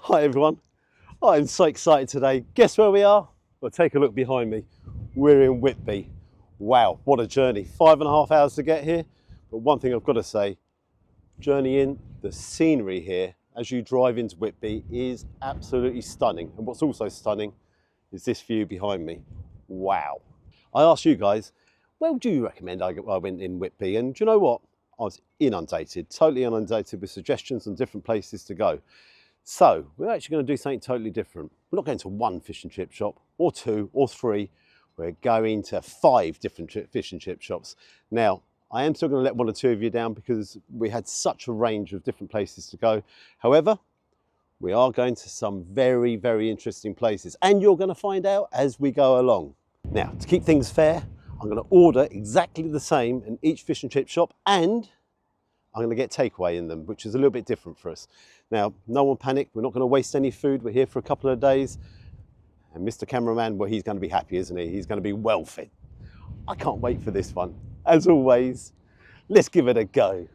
Hi everyone, I'm so excited today. Guess where we are? Well, take a look behind me. We're in Whitby. Wow, what a journey. 5.5 hours to get here. But one thing I've got to say, journey in, the scenery here as you drive into Whitby is absolutely stunning. And what's also stunning is this view behind me. Wow. I asked you guys, where would you recommend I went in Whitby? And do you know what? I was inundated, totally inundated with suggestions on different places to go. So we're actually going to do something totally different. We're not going to one fish and chip shop or two or three. We're going to 5 different fish and chip shops. Now, I am still going to let one or two of you down because we had such a range of different places to go. However, we are going to some very, very interesting places, and you're going to find out as we go along. Now, to keep things fair, I'm going to order exactly the same in each fish and chip shop, and I'm going to get takeaway in them, which is a little bit different for us. Now, no one panic. We're not going to waste any food. We're here for a couple of days. And Mr. Cameraman, well, he's going to be happy, isn't he? He's going to be well fed. I can't wait for this one. As always, let's give it a go.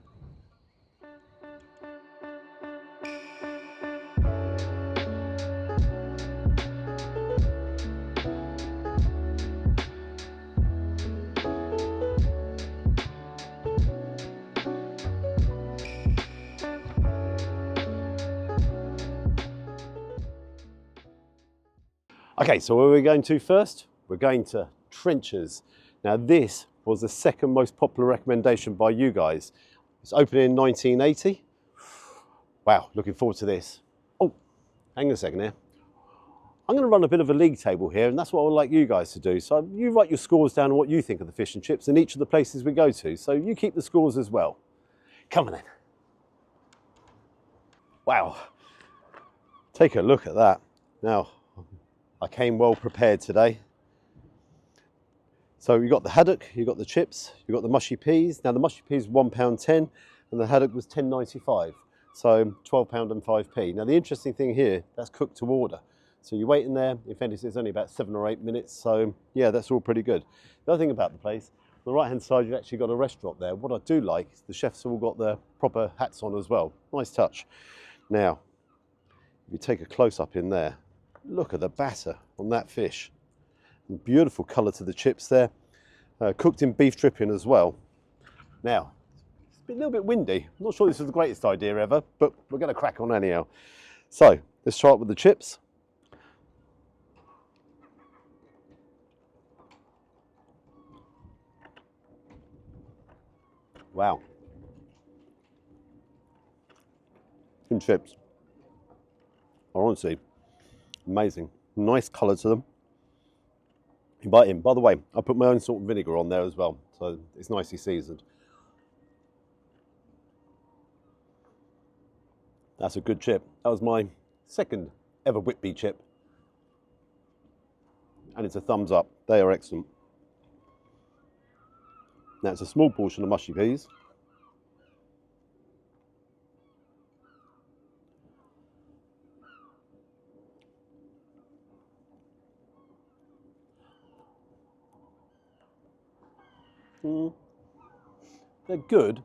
Okay, so where are we going to first? We're going to Trenchers. Now this was the second most popular recommendation by you guys. It's opened in 1980. Wow, looking forward to this. Oh, hang on a second here. I'm going to run a bit of a league table here, and that's what I would like you guys to do. So you write your scores down on what you think of the fish and chips in each of the places we go to. So you keep the scores as well. Come on then. Wow, take a look at that. Now, I came well prepared today. So you got the haddock, you got the chips, you got the mushy peas. Now the mushy peas £1.10 and the haddock was £10.95. So £12 and 5p. Now the interesting thing here, that's cooked to order. So you wait in there, if anything, it's only about 7 or 8 minutes. So yeah, that's all pretty good. The other thing about the place, on the right hand side, you've actually got a restaurant there. What I do like is the chefs have all got their proper hats on as well. Nice touch. Now, if you take a close up in there, look at the batter on that fish. And beautiful colour to the chips there. Cooked in beef dripping as well. Now, it's been a little bit windy. I'm not sure this is the greatest idea ever, but we're going to crack on anyhow. So, let's try it with the chips. Wow. Some chips are honestly amazing. Nice colour to them. You bite in. By the way, I put my own salt and vinegar on there as well, so it's nicely seasoned. That's a good chip. That was my second ever Whitby chip. And it's a thumbs up. They are excellent. Now it's a small portion of mushy peas. They're good,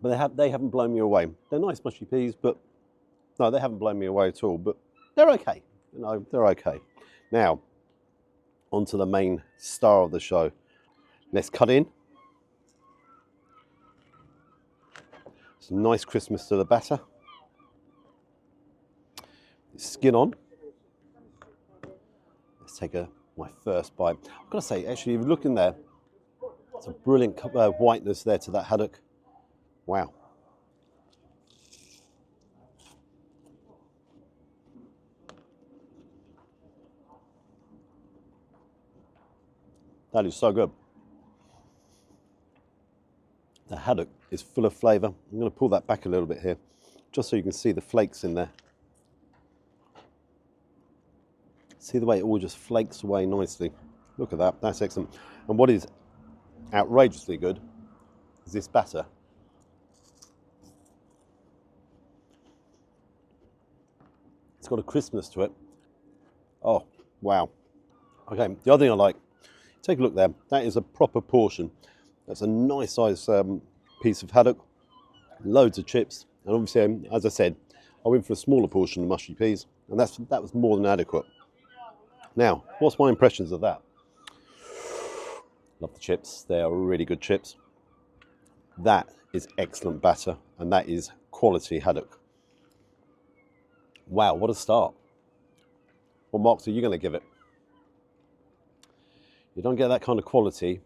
but they haven't blown me away. They're nice mushy peas, but no, they haven't blown me away at all. But they're okay. You know, they're okay. Now, on to the main star of the show. Let's cut in. Some nice crispness to the batter. Skin on. Let's take my first bite. I've got to say, actually, if you look in there, it's a brilliant whiteness there to that haddock. Wow. That is so good. The haddock is full of flavour. I'm going to pull that back a little bit here, just so you can see the flakes in there. See the way it all just flakes away nicely. Look at that, that's excellent. And what is outrageously good is this batter. It's got a crispness to it. Oh, wow. Okay, the other thing I like, take a look there. That is a proper portion. That's a nice size piece of haddock, loads of chips, and obviously, as I said, I went for a smaller portion of mushy peas, and that was more than adequate. Now, what's my impressions of that? Love the chips. They are really good chips. That is excellent batter, and that is quality haddock. Wow, what a start. What marks are you going to give it? You don't get that kind of quality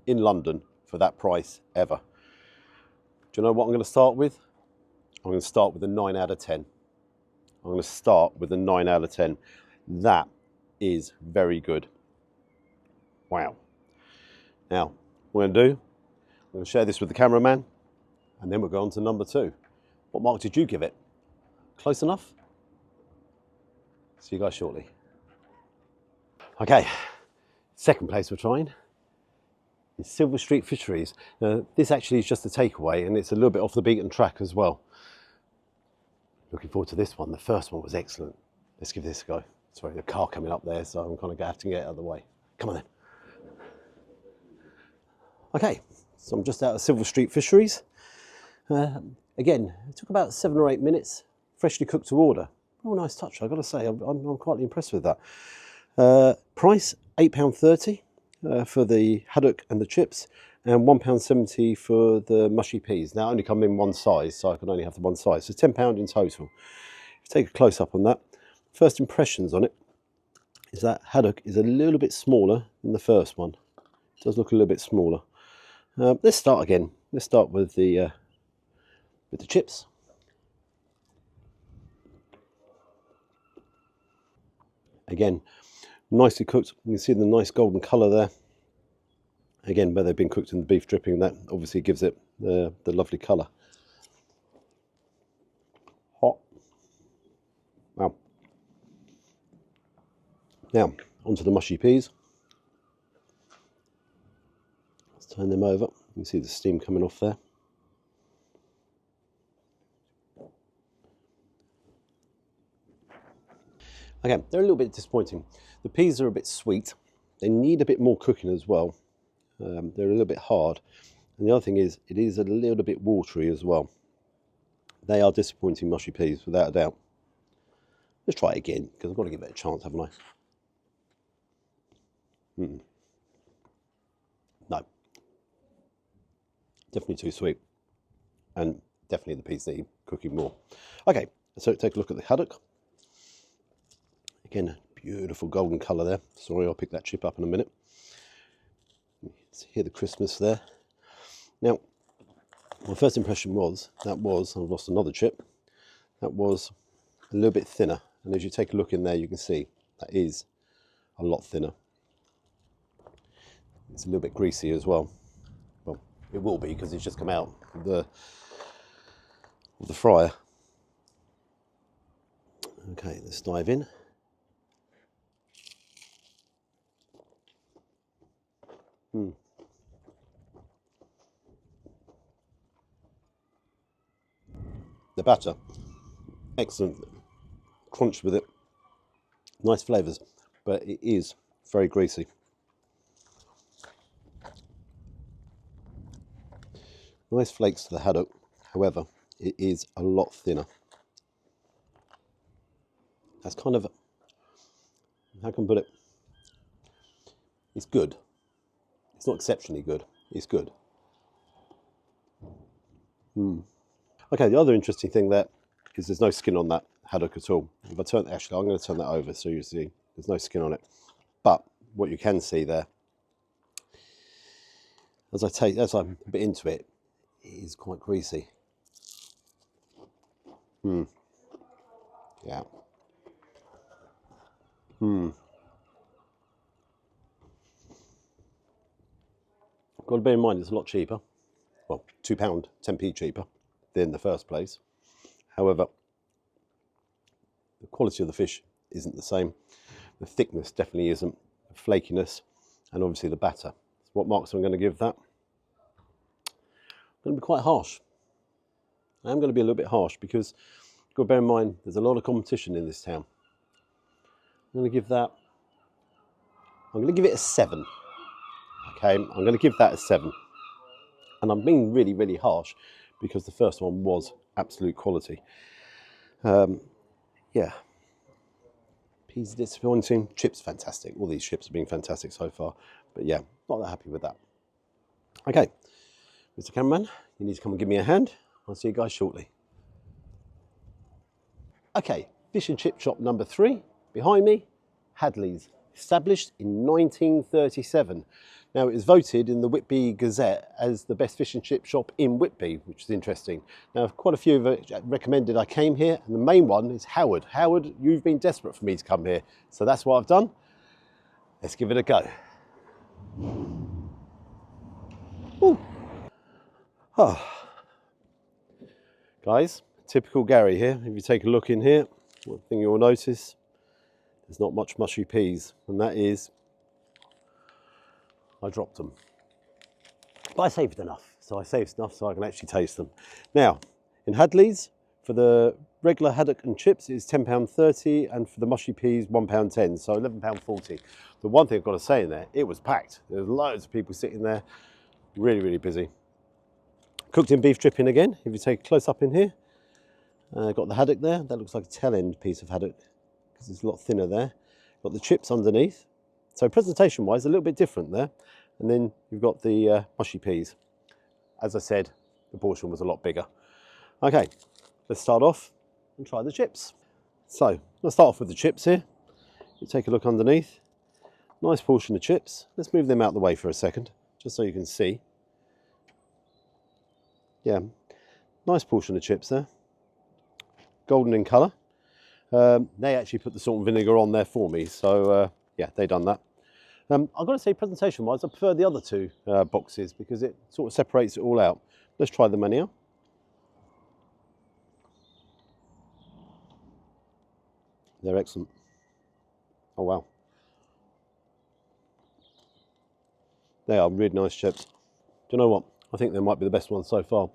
in London for that price ever. Do you know what I'm going to start with? I'm going to start with a 9 out of 10. I'm going to start with a 9 out of 10. That is very good. Wow. Now, what I'm going to do, I'm going to share this with the cameraman, and then we'll go on to number 2. What mark did you give it? Close enough? See you guys shortly. Okay, second place we're trying is Silver Street Fisheries. Now, this actually is just a takeaway, and it's a little bit off the beaten track as well. Looking forward to this one. The first one was excellent. Let's give this a go. Sorry, the car coming up there, so I'm kind of going to have to get out of the way. Come on then. Okay, so I'm just out of Silver Street Fisheries. Again, it took about 7 or 8 minutes, freshly cooked to order. Oh, nice touch, I've got to say, I'm quite impressed with that. Price, £8.30 for the haddock and the chips, and £1.70 for the mushy peas. Now, I only come in one size, so I can only have the one size, so £10 in total. If you take a close up on that, first impressions on it is that haddock is a little bit smaller than the first one. It does look a little bit smaller. Let's start again. Let's start with the chips. Again, nicely cooked. You can see the nice golden colour there. Again, where they've been cooked in the beef dripping, that obviously gives it the lovely colour. Hot. Wow. Now, onto the mushy peas. Let's turn them over. You can see the steam coming off there. Okay, they're a little bit disappointing. The peas are a bit sweet. They need a bit more cooking as well. They're a little bit hard. And the other thing is, it is a little bit watery as well. They are disappointing mushy peas, without a doubt. Let's try it again, because I've got to give it a chance, haven't I? No. Definitely too sweet. And definitely the peas need cooking more. Okay, so take a look at the haddock. Again, beautiful golden colour there. Sorry, I'll pick that chip up in a minute. Hear the crispness there. Now, my first impression was, I've lost another chip, that was a little bit thinner. And as you take a look in there, you can see that is a lot thinner. It's a little bit greasy as well. Well, it will be because it's just come out of the fryer. Okay, let's dive in. The batter, excellent crunch with it, nice flavours, but it is very greasy. Nice flakes to the haddock, however, it is a lot thinner. That's kind of, how can I put it? It's good. It's not exceptionally good, it's good. Okay, the other interesting thing there is there's no skin on that haddock at all. If I turn, actually, I'm going to turn that over so you see there's no skin on it. But what you can see there, as I'm a bit into it, it is quite greasy. Yeah. Got to bear in mind it's a lot cheaper. Well, £2, 10p cheaper than the first place. However, the quality of the fish isn't the same. The thickness definitely isn't. The flakiness, and obviously the batter. So what marks am I going to give that? I'm going to be quite harsh. I am going to be a little bit harsh because you've got to bear in mind there's a lot of competition in this town. I'm going to give it a 7. Okay, I'm going to give that a 7. And I'm being really, really harsh because the first one was absolute quality. Yeah, peas disappointing, chips fantastic. All these chips have been fantastic so far, but yeah, not that happy with that. Okay, Mr. Cameraman, you need to come and give me a hand. I'll see you guys shortly. Okay, fish and chip shop number 3, behind me, Hadley's, established in 1937. Now it was voted in the Whitby Gazette as the best fish and chip shop in Whitby, which is interesting. Now quite a few have recommended I came here, and the main one is Howard. Howard, you've been desperate for me to come here, so that's what I've done. Let's give it a go. Ooh. Oh. Guys, typical Gary here. If you take a look in here, one thing you'll notice, there's not much mushy peas, and that is, I dropped them. But I saved enough, so I can actually taste them. Now, in Hadley's, for the regular haddock and chips, it's £10.30, and for the mushy peas, £1.10, so £11.40. The one thing I've got to say in there, it was packed. There was loads of people sitting there, really, really busy. Cooked in beef dripping again, if you take a close up in here. Got the haddock there, that looks like a tail end piece of haddock, because it's a lot thinner there. Got the chips underneath. So presentation wise, a little bit different there. And then you've got the mushy peas. As I said, the portion was a lot bigger. Okay, let's start off and try the chips. So let's start off with the chips here. You take a look underneath. Nice portion of chips. Let's move them out of the way for a second, just so you can see. Yeah, nice portion of chips there. Golden in colour. They actually put the salt and vinegar on there for me, so yeah, they done that. I've got to say, presentation wise, I prefer the other two boxes because it sort of separates it all out. Let's try them anyhow. They're excellent. Oh wow. They are really nice chips. Do you know what? I think they might be the best ones so far.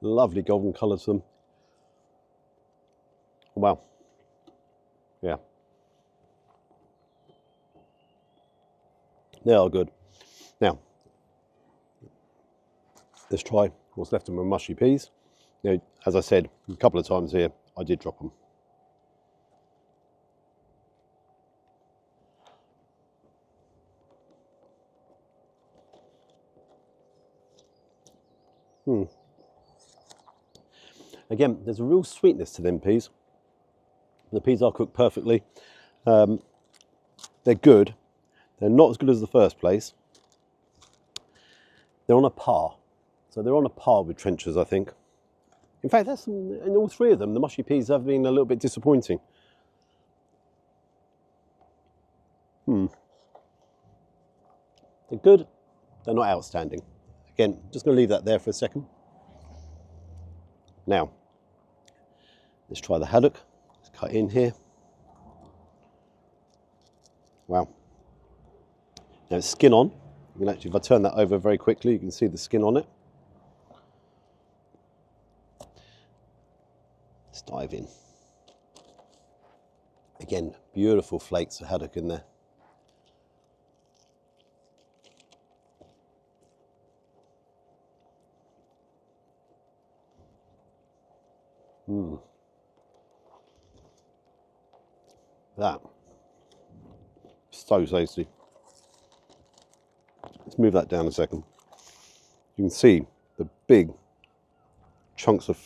Lovely golden colours to them. Wow. Yeah. They are good. Now, let's try what's left of my mushy peas. You know, as I said a couple of times here, I did drop them. Again, there's a real sweetness to them peas. The peas are cooked perfectly. They're good. They're not as good as the first place. They're on a par. So they're on a par with trenchers, I think. In fact, that's in all three of them, the mushy peas have been a little bit disappointing. They're good. They're not outstanding. Again, just going to leave that there for a second. Now, let's try the haddock. Let's cut in here. Wow. Now it's skin on. You can actually, if I turn that over very quickly, you can see the skin on it. Let's dive in. Again, beautiful flakes of haddock in there. That, so tasty. Let's move that down a second. You can see the big chunks of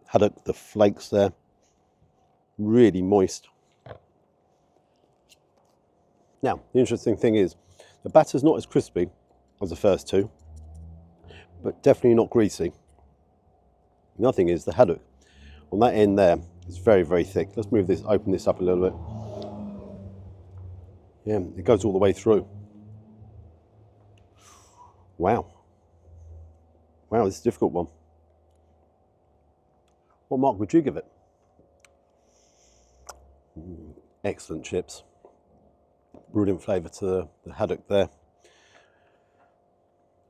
haddock, the flakes there, really moist. Now, the interesting thing is, the batter's not as crispy as the first two, but definitely not greasy. The other thing is the haddock on that end there is very, very thick. Let's move this, open this up a little bit. Yeah, it goes all the way through. Wow. Wow, this is a difficult one. What mark would you give it? Excellent chips. Brilliant flavour to the haddock there.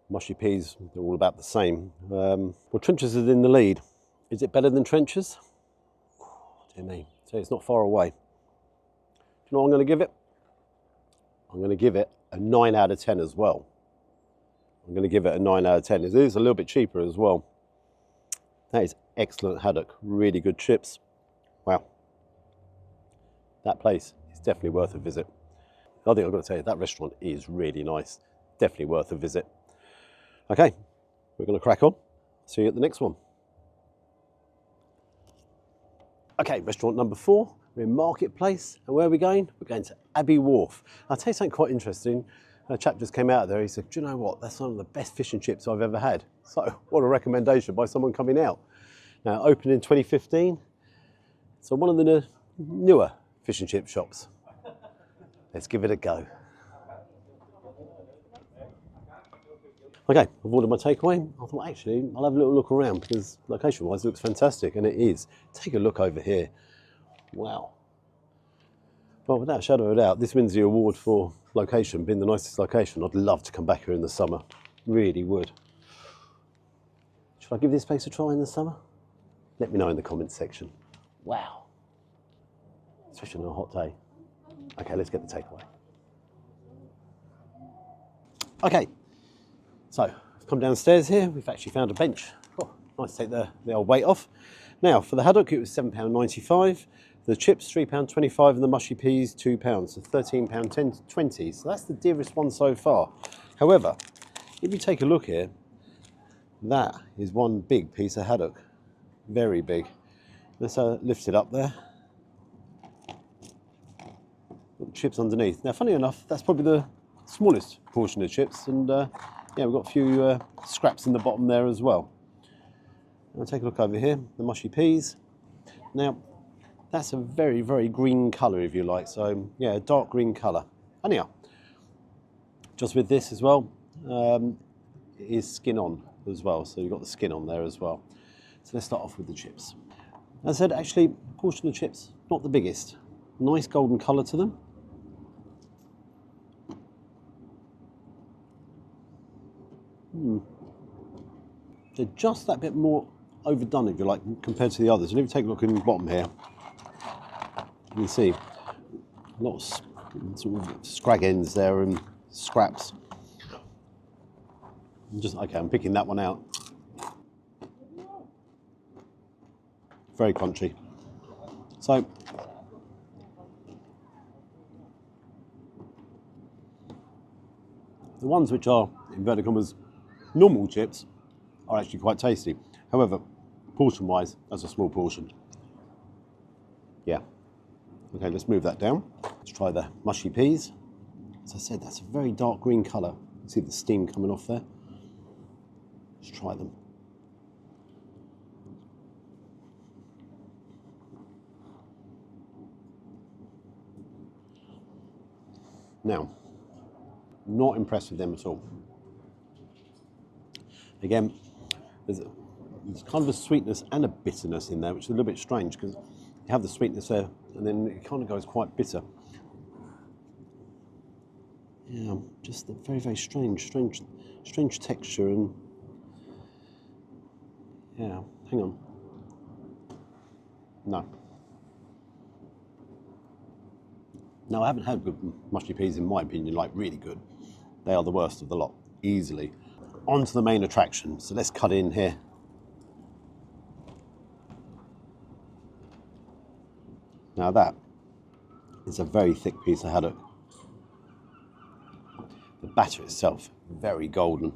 Mushy peas, they're all about the same. Well, Trenchers is in the lead. Is it better than Trenchers? Oh, dear me. So it's not far away. Do you know what I'm going to give it? I'm going to give it a 9 out of 10 as well. I'm going to give it a 9 out of 10. It is a little bit cheaper as well. That is excellent haddock, really good chips. Wow, that place is definitely worth a visit. I think I've got to tell you, that restaurant is really nice, definitely worth a visit. Okay, we're going to crack on. See you at the next one. Okay, restaurant number 4, we're in Marketplace, and where are we going? We're going to Abbey Wharf. I'll tell you something quite interesting. A chap just came out there, he said, do you know what, that's one of the best fish and chips I've ever had. So, what a recommendation by someone coming out. Now, opened in 2015, so one of the newer fish and chip shops. Let's give it a go. Okay, I've ordered my takeaway. I thought, actually, I'll have a little look around because location-wise it looks fantastic, and it is. Take a look over here. Wow. Well, without a shadow of a doubt, this wins the award for location, being the nicest location. I'd love to come back here in the summer. Really would. Should I give this place a try in the summer? Let me know in the comments section. Wow. Especially on a hot day. Okay, let's get the takeaway. Okay, so I've come downstairs here. We've actually found a bench. Oh, nice to take the old weight off. Now, for the haddock, it was £7.95. The chips, £3.25, and the mushy peas, £2. So £13.20. So that's the dearest one so far. However, if you take a look here, that is one big piece of haddock. Very big. Let's lift it up there. Got the chips underneath. Now, funny enough, that's probably the smallest portion of chips, and yeah, we've got a few scraps in the bottom there as well. I'll take a look over here, the mushy peas. Now, that's a very, very green colour, if you like. So, yeah, a dark green colour. Anyhow, just with this as well, it is skin on as well. So you've got the skin on there as well. So let's start off with the chips. As I said, actually, portion of chips, not the biggest. Nice golden colour to them. They're just that bit more overdone, if you like, compared to the others. And if you take a look in the bottom here, you can see a lot of sort of scrag ends there and scraps. Okay, I'm picking that one out. Very crunchy. So, the ones which are, inverted commas, normal chips are actually quite tasty. However, portion-wise, that's a small portion. Yeah. Okay, let's move that down. Let's try the mushy peas. As I said, that's a very dark green colour. You can see the steam coming off there. Let's try them. Now, not impressed with them at all. Again, there's kind of a sweetness and a bitterness in there, which is a little bit strange because you have the sweetness there and then it kind of goes quite bitter. Yeah, just a very, very strange texture, and yeah, hang on. No, I haven't had good mushy peas in my opinion, like really good. They are the worst of the lot, easily. On to the main attraction, so let's cut in here. Now that is a very thick piece of haddock. The batter itself, very golden.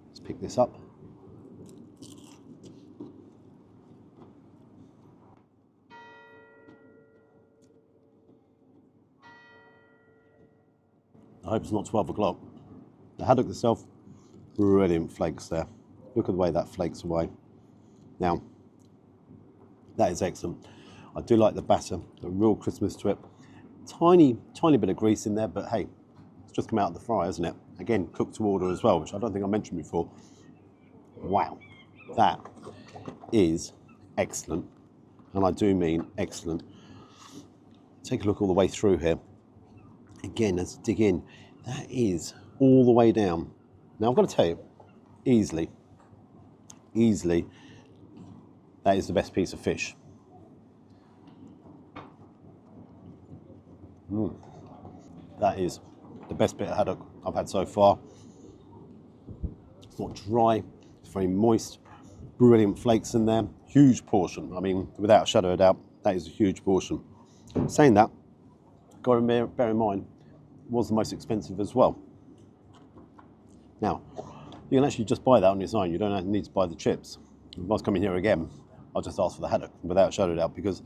Let's pick this up. I hope it's not 12 o'clock. The haddock itself, brilliant flakes there. Look at the way that flakes away. Now, that is excellent. I do like the batter, a real crispness to it. Tiny bit of grease in there, but hey, it's just come out of the fry, isn't it? Again, cooked to order as well, which I don't think I mentioned before. Wow, that is excellent. And I do mean excellent. Take a look all the way through here. Again, as I dig in, that is all the way down. Now, I've got to tell you, easily, that is the best piece of fish. That is the best bit of haddock I've had so far. It's not dry, it's very moist. Brilliant flakes in there, huge portion. I mean, without a shadow of a doubt, that is a huge portion. Saying that, got to bear in mind, it was the most expensive as well. Now, you can actually just buy that on its own. You don't need to buy the chips. If I was coming here again, I'll just ask for the haddock without a shadow of a doubt, because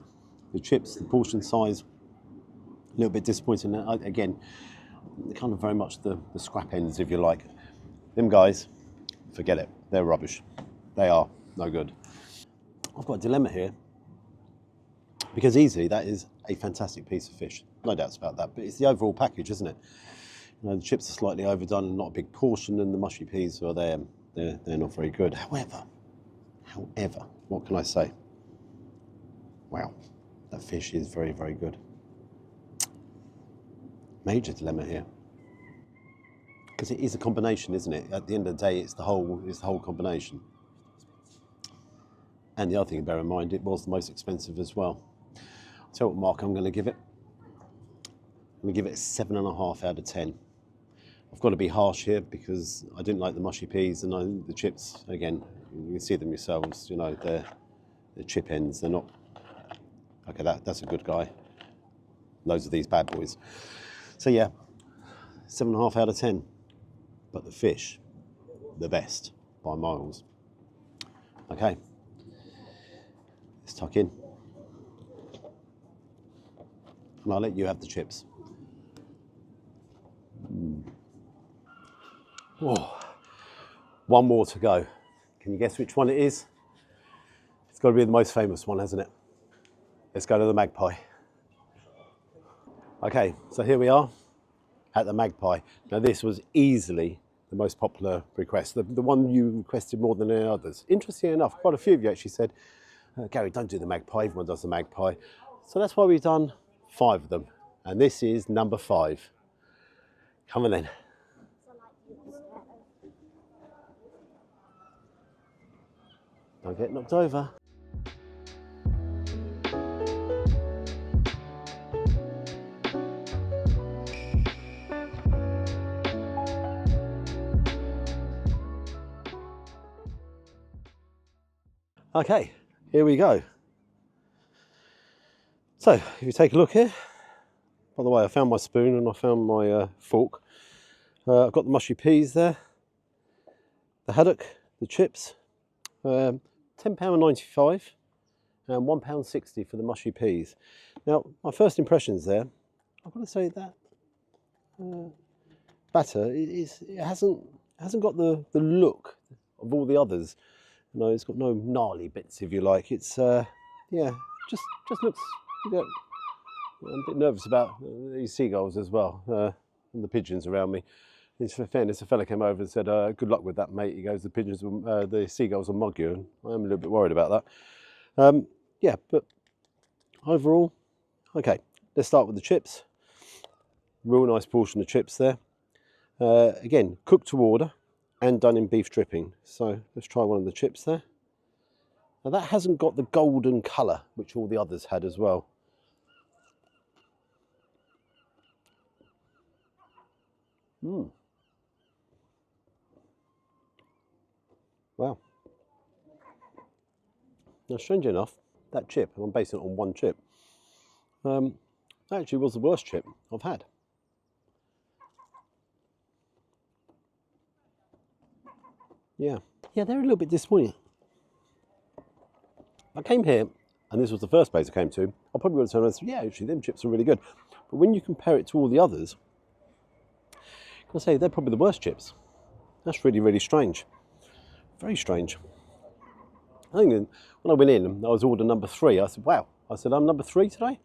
the chips, the portion size, a little bit disappointing. Again, kind of very much the scrap ends, if you like. Them guys, forget it. They're rubbish. They are no good. I've got a dilemma here, because easily that is a fantastic piece of fish. No doubts about that. But it's the overall package, isn't it? You know, the chips are slightly overdone and not a big portion, and the mushy peas are there. They're not very good. However, what can I say? Wow, that fish is very, very good. Major dilemma here, because it is a combination, isn't it? At the end of the day, it's the whole combination. And the other thing to bear in mind, it was the most expensive as well. I'll tell you what mark I'm going to give it. I'm going to give it a 7.5 out of 10. I've got to be harsh here because I didn't like the mushy peas, and the chips, again, you can see them yourselves, you know, they're chip ends, they're not, okay, that's a good guy. Loads of these bad boys. So yeah, 7.5 out of 10. But the fish, the best by miles. Okay, let's tuck in. And I'll let you have the chips. Oh, one more to go. Can you guess which one it is? It's got to be the most famous one, hasn't it? Let's go to the Magpie. Okay, so here we are at the Magpie. Now this was easily the most popular request, the one you requested more than any others. Interestingly enough, quite a few of you actually said, Gary, don't do the Magpie, everyone does the Magpie. So that's why we've done 5 of them. And this is number 5. Come on then. Don't get knocked over. Okay, here we go. So, if you take a look here, by the way, I found my spoon and I found my fork. I've got the mushy peas there, the haddock, the chips, £10.95 and £1.60 for the mushy peas. Now, my first impressions there, I've got to say that batter, it hasn't got the look of all the others. You know, it's got no gnarly bits, if you like. It's yeah, just looks. You know, I'm a bit nervous about these seagulls as well, and the pigeons around me. In fairness, a fella came over and said, "Good luck with that, mate." He goes, "The seagulls will mug you," and I'm a little bit worried about that. Yeah, but overall, okay. Let's start with the chips. Real nice portion of chips there. Again, cooked to order and done in beef dripping. So let's try one of the chips there. Now that hasn't got the golden colour which all the others had as well. Wow. Now, strangely enough, that chip, and I'm basing it on one chip, actually was the worst chip I've had. Yeah, they're a little bit disappointing. I came here, and this was the first place I came to, I probably would have turned around and said, yeah, actually, them chips are really good. But when you compare it to all the others, I gotta say, they're probably the worst chips. That's really, really strange. Very strange. I think when I went in, I was order number 3. I said, wow. I said, I'm number 3 today?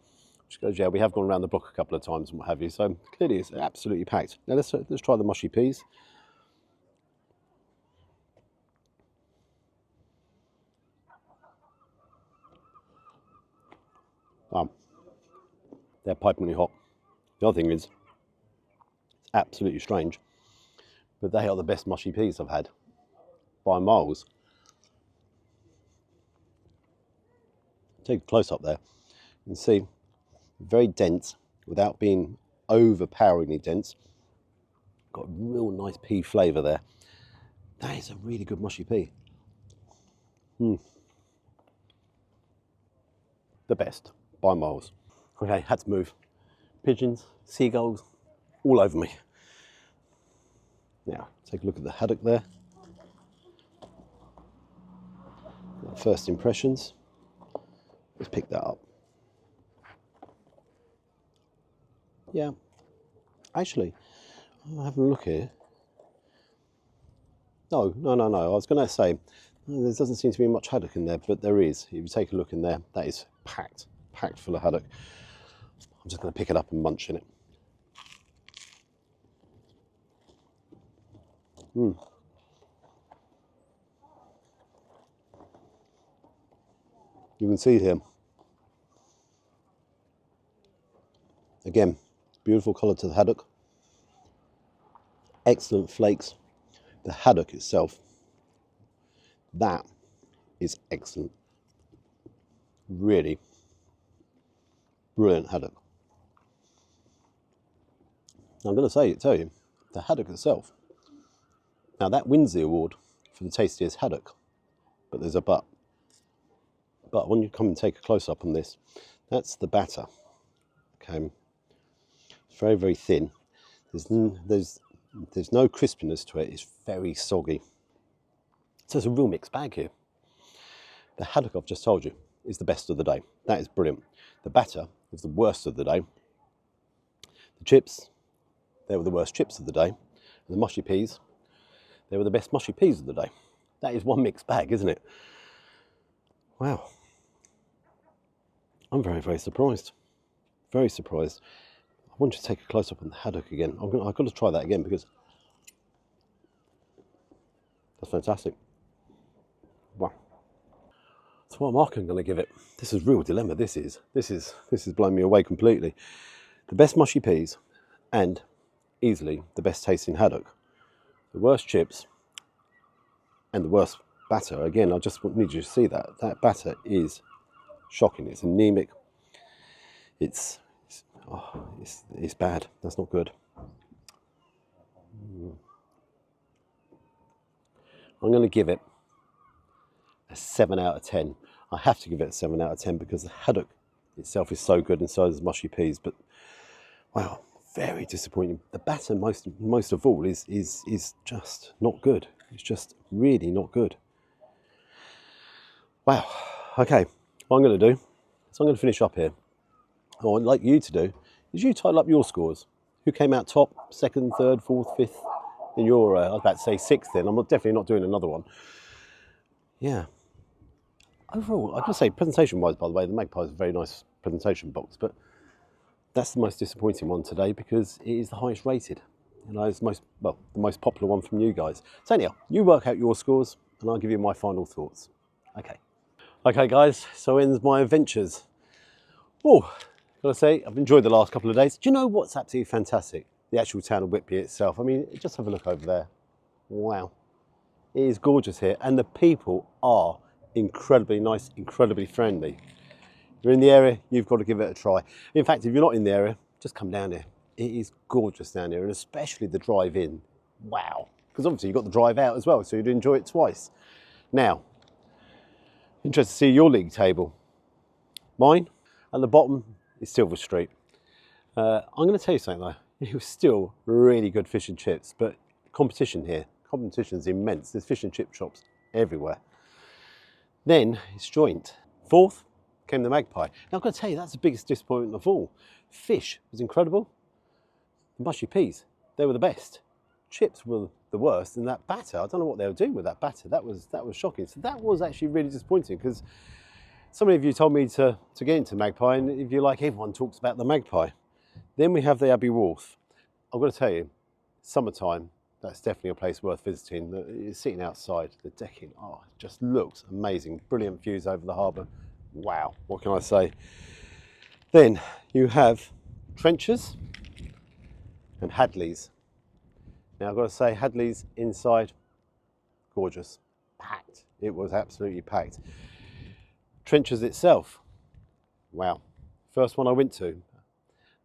She goes, yeah, we have gone around the block a couple of times and what have you. So clearly it's absolutely packed. Now let's try the mushy peas. They're pipingly hot. The other thing is, it's absolutely strange, but they are the best mushy peas I've had by miles. Take a close up there. You can see very dense without being overpoweringly dense. Got a real nice pea flavour there. That is a really good mushy pea. The best, by miles. Okay, had to move. Pigeons, seagulls, all over me. Now, take a look at the haddock there. First impressions. Let's pick that up. Yeah, actually, I'm having a look here. No. I was going to say, there doesn't seem to be much haddock in there, but there is. If you take a look in there, that is packed full of haddock. I'm just going to pick it up and munch in it. You can see here, again, beautiful colour to the haddock, excellent flakes. The haddock itself, that is excellent, really brilliant haddock. I'm going to tell you, the haddock itself, now that wins the award for the tastiest haddock, but there's a but. But when you come and take a close-up on this, that's the batter. Okay, it's very, very thin. There's no crispiness to it. It's very soggy. So it's a real mixed bag here. The haddock I've just told you is the best of the day. That is brilliant. The batter is the worst of the day. The chips, they were the worst chips of the day. And the mushy peas, they were the best mushy peas of the day. That is one mixed bag, isn't it? Wow. I'm very, very surprised. Very surprised. I want you to take a close-up on the haddock again. I've got to try that again because that's fantastic. Wow. So what mark I'm going to give it? This is real dilemma. This is blowing me away completely. The best mushy peas and easily the best tasting haddock. The worst chips and the worst batter. Again, I just need you to see that. That batter is shocking. It's anemic. It's bad. That's not good. I'm going to give it a 7 out of 10. I have to give it a 7 out of 10 because the haddock itself is so good and so is mushy peas. But wow, very disappointing. The batter most of all is just not good. It's just really not good. Wow. Okay, what I'm going to do is I'm going to finish up here. What I'd like you to do is you title up your scores. Who came out top, second, third, fourth, fifth in your, I was about to say sixth then. I'm definitely not doing another one. Yeah. Overall, I can say presentation-wise, by the way, the Magpie is a very nice presentation box, but that's the most disappointing one today because it is the highest rated. You know, it's the most popular one from you guys. So anyhow, you work out your scores and I'll give you my final thoughts. Okay. Okay guys, so ends my adventures. Oh, gotta say, I've enjoyed the last couple of days. Do you know what's absolutely fantastic? The actual town of Whitby itself. I mean, just have a look over there. Wow. It is gorgeous here and the people are incredibly nice, incredibly friendly. If you're in the area, you've got to give it a try. In fact, if you're not in the area, just come down here. It is gorgeous down here and especially the drive in. Wow. Because obviously you've got the drive out as well, so you'd enjoy it twice. Now, interested to see your league table. Mine, at the bottom, is Silver Street. I'm going to tell you something though. It was still really good fish and chips, but competition here. Competition is immense. There's fish and chip shops everywhere. Then it's joint. Fourth came the Magpie. Now I've got to tell you, that's the biggest disappointment of all. Fish was incredible. The mushy peas, they were the best. Chips were the worst, and that batter, I don't know what they were doing with that batter. That was shocking. So that was actually really disappointing because so many of you told me to get into Magpie, and if you like, everyone talks about the Magpie. Then we have the Abbey Wharf. I've got to tell you, summertime, that's definitely a place worth visiting. Sitting outside, the decking, oh, it just looks amazing. Brilliant views over the harbour. Wow, what can I say? Then you have Trenchers and Hadley's. Now I've got to say, Hadley's inside, gorgeous, packed. It was absolutely packed. Trenchers itself, wow, first one I went to.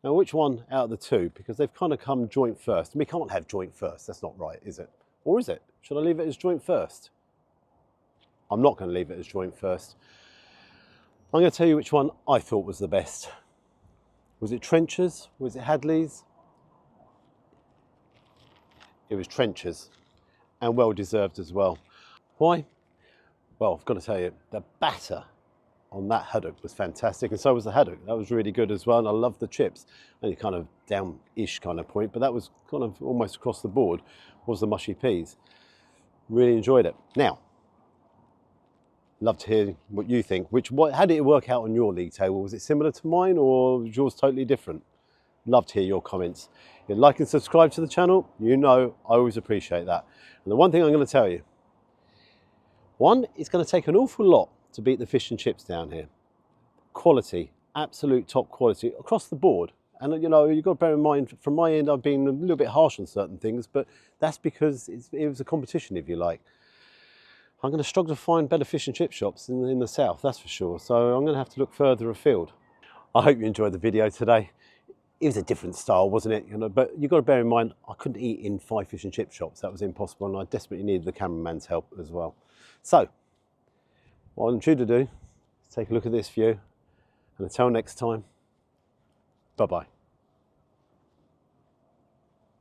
Now which one out of the two? Because they've kind of come joint first. We can't have joint first, that's not right, is it? Or is it? Should I leave it as joint first? I'm not going to leave it as joint first. I'm going to tell you which one I thought was the best. Was it Trenchers? Was it Hadley's? It was Trenchers, and well deserved as well. Why? Well, I've got to tell you, the batter on that haddock was fantastic, and so was the haddock. That was really good as well, and I love the chips. Only kind of down-ish kind of point, but that was kind of almost across the board, was the mushy peas. Really enjoyed it. Now, love to hear what you think. How did it work out on your league table? Was it similar to mine, or was yours totally different? Love to hear your comments. If you like and subscribe to the channel, you know I always appreciate that. And the one thing I'm going to tell you, one, it's going to take an awful lot to beat the fish and chips down here. Quality, absolute top quality across the board. And you know, you've got to bear in mind, from my end, I've been a little bit harsh on certain things, but that's because it was a competition, if you like. I'm going to struggle to find better fish and chip shops in the south, that's for sure. So I'm going to have to look further afield. I hope you enjoyed the video today. It was a different style, wasn't it? You know, but you've got to bear in mind, I couldn't eat in 5 fish and chip shops. That was impossible, and I desperately needed the cameraman's help as well. So, what I want you to do is take a look at this view, and until next time, bye-bye.